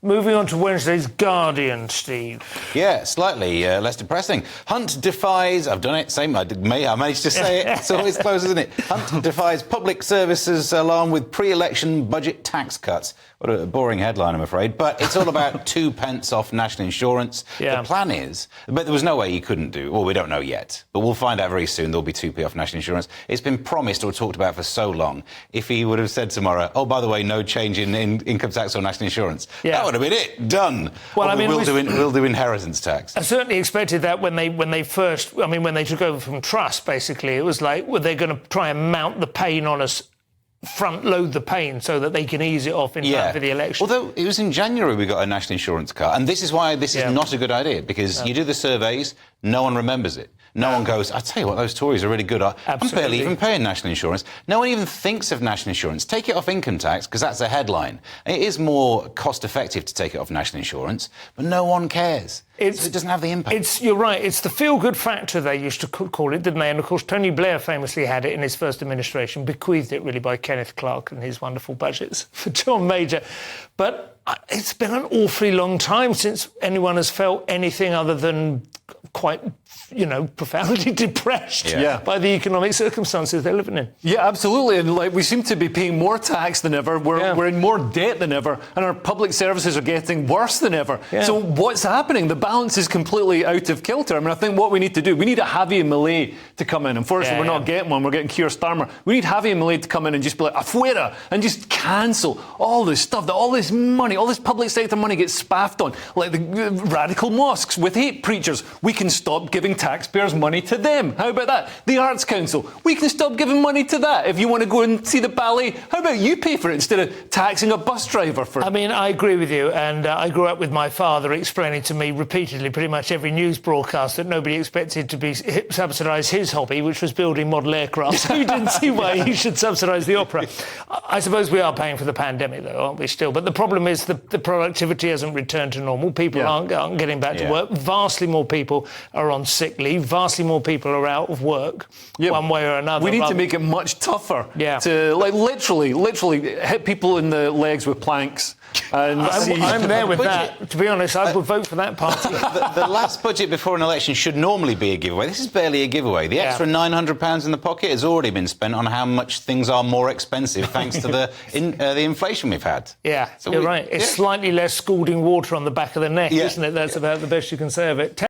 Moving on to Wednesday's Guardian, Steve. Yeah, slightly less depressing. Hunt defies... I've done it. Same. I managed to say it. It's always close, isn't it? Hunt defies public services along with pre-election budget tax cuts. What a boring headline, I'm afraid. But it's all about 2 pence off national insurance. Yeah. The plan is... But there was no way he couldn't do... Well, we don't know yet. But we'll find out very soon. There'll be 2p off national insurance. It's been promised or talked about for so long. If he would have said tomorrow, oh, by the way, no change in income tax or national insurance, that would have been it. Done. Well, I mean, we'll do inheritance tax. I certainly expected that when they took over from Truss, basically. It was like, well, they're going to try and mount the pain on us, front load the pain so that they can ease it off in time for the election. Although it was in January we got a national insurance cut, and this is why this is not a good idea, because you do the surveys, no one remembers it. No one goes, I tell you what, those Tories are really good. I'm barely even paying national insurance. No one even thinks of national insurance. Take it off income tax, because that's a headline. It is more cost-effective to take it off national insurance, but no one cares. So it doesn't have the impact. You're right. It's the feel-good factor, they used to call it, didn't they? And, of course, Tony Blair famously had it in his first administration, bequeathed it, really, by Kenneth Clarke and his wonderful budgets for John Major. But it's been an awfully long time since anyone has felt anything other than quite, profoundly depressed by the economic circumstances they're living in. Yeah, absolutely. And we seem to be paying more tax than ever. We're in more debt than ever, and our public services are getting worse than ever. Yeah. So what's happening? The balance is completely out of kilter. I mean, I think what we need to do, we need a Javier Milei to come in. Unfortunately, we're not getting one. We're getting Keir Starmer. We need Javier Milei to come in and just be like, afuera, and just cancel all this stuff, that all this money, all this public sector money gets spaffed on, like the radical mosques with hate preachers. We can stop giving taxpayers money to them. How about that? The Arts Council. We can stop giving money to that. If you want to go and see the ballet, how about you pay for it instead of taxing a bus driver for it? I mean, I agree with you. And I grew up with my father explaining to me repeatedly, pretty much every news broadcast, that nobody expected to subsidise his hobby, which was building model aircraft. So he didn't see why he should subsidise the opera. I suppose we are paying for the pandemic, though, aren't we, still? But the problem is the productivity hasn't returned to normal. People aren't getting back to work. Vastly more people are on sick leave. Vastly more people are out of work, one way or another. We need to make it much tougher to, literally hit people in the legs with planks. And I'm there with that. To be honest, I would vote for that party. The last budget before an election should normally be a giveaway. This is barely a giveaway. The extra £900 in the pocket has already been spent on how much things are more expensive thanks to the inflation we've had. Yeah, so you're right. It's slightly less scalding water on the back of the neck, isn't it? That's about the best you can say of it.